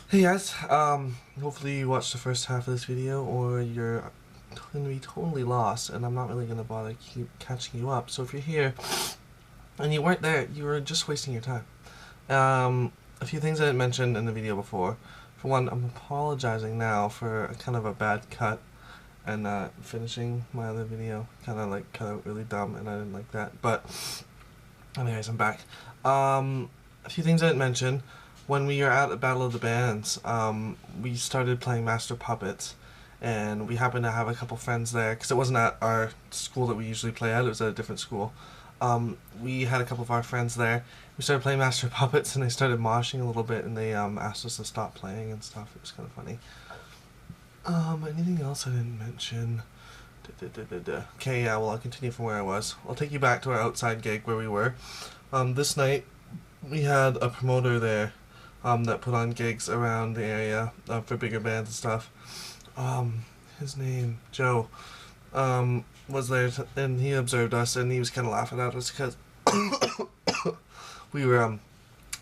Hey guys, hopefully you watched the first half of this video or you're going to be totally lost and I'm not really going to bother keep catching you up. So if you're here and you weren't there, you were just wasting your time. A few things I didn't mention in the video before. For one, I'm apologizing now for a kind of a bad cut and finishing my other video. Kind of like cut out really dumb and I didn't like that. But anyways, I'm back. A few things I didn't mention. When we were at the Battle of the Bands, we started playing Master Puppets, and we happened to have a couple friends there, because it wasn't at our school that we usually play at, it was at a different school. We had a couple of our friends there. We started playing Master Puppets, and they started moshing a little bit, and they asked us to stop playing and stuff. It was kind of funny. Anything else I didn't mention? Okay, yeah, well, I'll continue from where I was. I'll take you back to our outside gig where we were. This night, we had a promoter there that put on gigs around the area for bigger bands and stuff. His name, Joe, was there and he observed us and he was kind of laughing at us because we were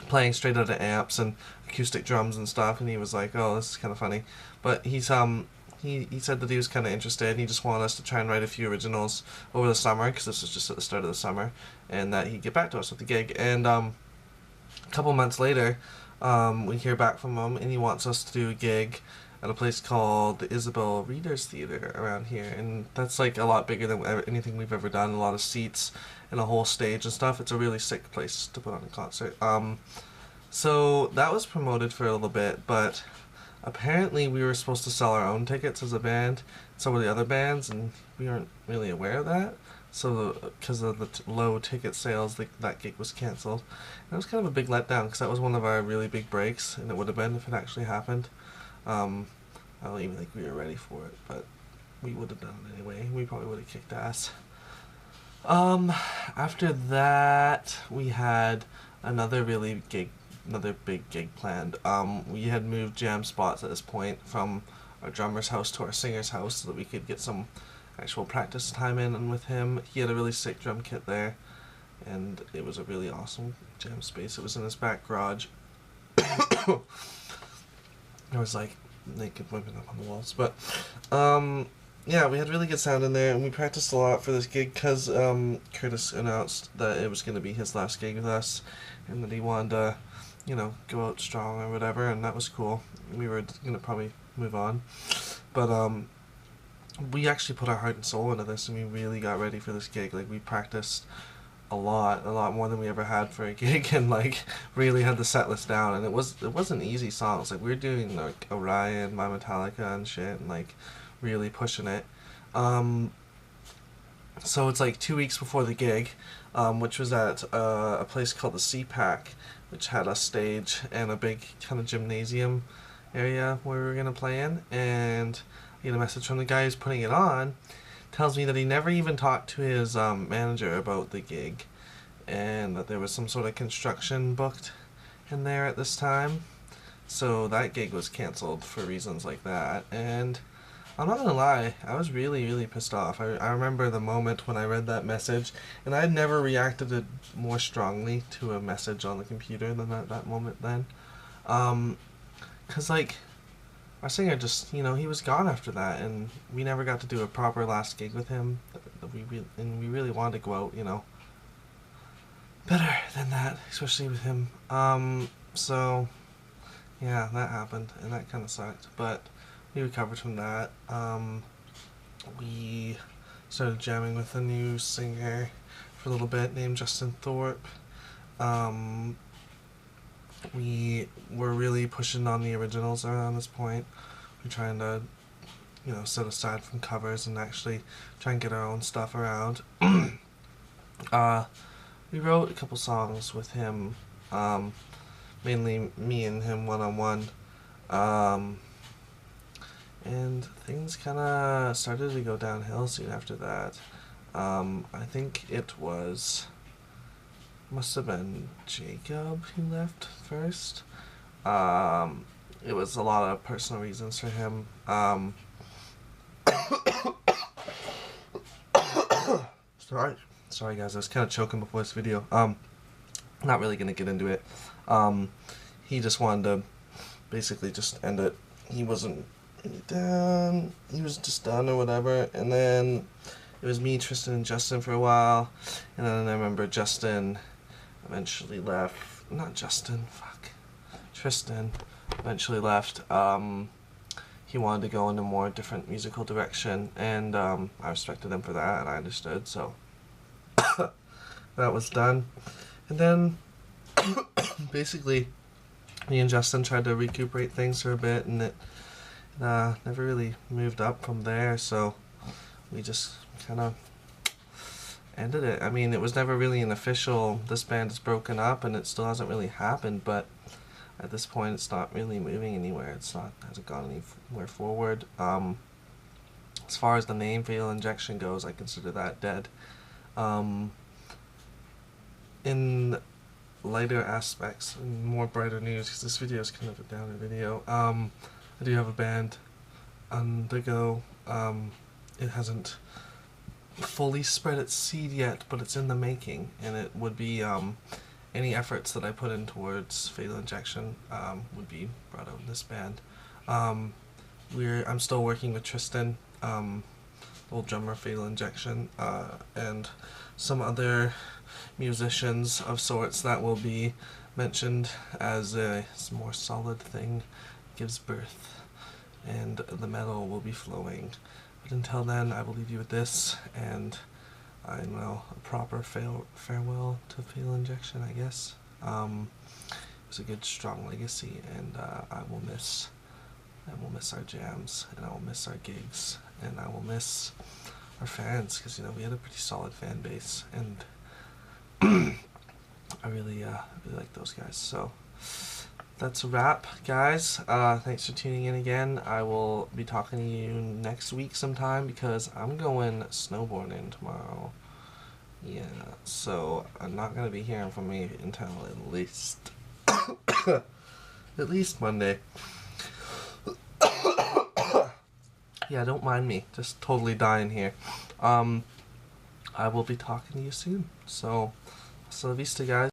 playing straight out of amps and acoustic drums and stuff, and he was like, "Oh, this is kind of funny," but he said that he was kind of interested and he just wanted us to try and write a few originals over the summer because this was just at the start of the summer, and that he'd get back to us with the gig. And a couple months later, we hear back from him and he wants us to do a gig at a place called the Isabel Readers Theater around here, and that's like a lot bigger than anything we've ever done. A lot of seats and a whole stage and stuff. It's a really sick place to put on a concert. So that was promoted for a little bit, but apparently we were supposed to sell our own tickets as a band, so were the other bands, and we weren't really aware of that. So because of the low ticket sales, that gig was cancelled. And it was kind of a big letdown because that was one of our really big breaks, and it would have been if it actually happened. I don't even think we were ready for it, but we would have done it anyway. We probably would have kicked ass. After that, we had another another big gig planned. We had moved jam spots at this point from our drummer's house to our singer's house so that we could get some actual practice time in and with him. He had a really sick drum kit there, and it was a really awesome jam space. It was in his back garage. There was like naked women up on the walls, but yeah, we had really good sound in there, and we practiced a lot for this gig because Curtis announced that it was going to be his last gig with us, and that he wanted to, go out strong or whatever, and that was cool. We were going to probably move on, but we actually put our heart and soul into this, and we really got ready for this gig. Like, we practiced a lot more than we ever had for a gig, and like really had the set list down. And it wasn't easy songs. Like, we were doing like Orion by Metallica and shit, and like really pushing it. So it's like 2 weeks before the gig, which was at a place called the CPAC, which had a stage and a big kind of gymnasium area where we were gonna play in. And I get a message from the guy who's putting it on, tells me that he never even talked to his manager about the gig, and that there was some sort of construction booked in there at this time. So that gig was cancelled for reasons like that. And I'm not gonna lie, I was really, really pissed off. I remember the moment when I read that message, and I had never reacted it more strongly to a message on the computer than that moment then. Cause like, our singer just, he was gone after that, and we never got to do a proper last gig with him. And we really wanted to go out, better than that, especially with him. So yeah, that happened, and that kind of sucked. But we recovered from that. We started jamming with a new singer for a little bit named Justin Thorpe. We were really pushing on the originals around this point. We're trying to, set aside from covers and actually try and get our own stuff around. We wrote a couple songs with him, mainly me and him one-on-one. And things kind of started to go downhill soon after that. I think must have been Jacob who left first. It was a lot of personal reasons for him. Sorry guys, I was kind of choking before this video. Not really gonna get into it. He just wanted to basically just end it. He wasn't really done. He was just done or whatever. And then it was me, Tristan, and Justin for a while. And then I remember Justin eventually left. Not Justin, fuck. Tristan eventually left. He wanted to go in a more different musical direction, and I respected him for that, and I understood, so that was done. And then basically me and Justin tried to recuperate things for a bit, and it never really moved up from there, so we just kind of ended it. I mean, it was never really an official, this band is broken up, and it still hasn't really happened, but at this point it's not really moving anywhere. Hasn't gone anywhere forward. As far as the name Fatal Injection goes, I consider that dead. In lighter aspects and more brighter news, because this video is kind of a downer video, I do have a band on the go. It hasn't fully spread its seed yet, but it's in the making, and it would be any efforts that I put in towards Fatal Injection would be brought out in this band. I'm still working with Tristan, old drummer of Fatal Injection, and some other musicians of sorts that will be mentioned as a more solid thing gives birth, and the metal will be flowing. But until then, I will leave you with this, and I know a proper farewell to Fatal Injection, I guess. It was a good, strong legacy, and I will miss our jams, and I will miss our gigs, and I will miss our fans, because we had a pretty solid fan base, and I really like those guys. So that's a wrap, guys. Thanks for tuning in again. I will be talking to you next week sometime, because I'm going snowboarding tomorrow. Yeah, so I'm not going to be hearing from me until at least Monday. Yeah, don't mind me. Just totally dying here. I will be talking to you soon. So, hasta la vista, guys.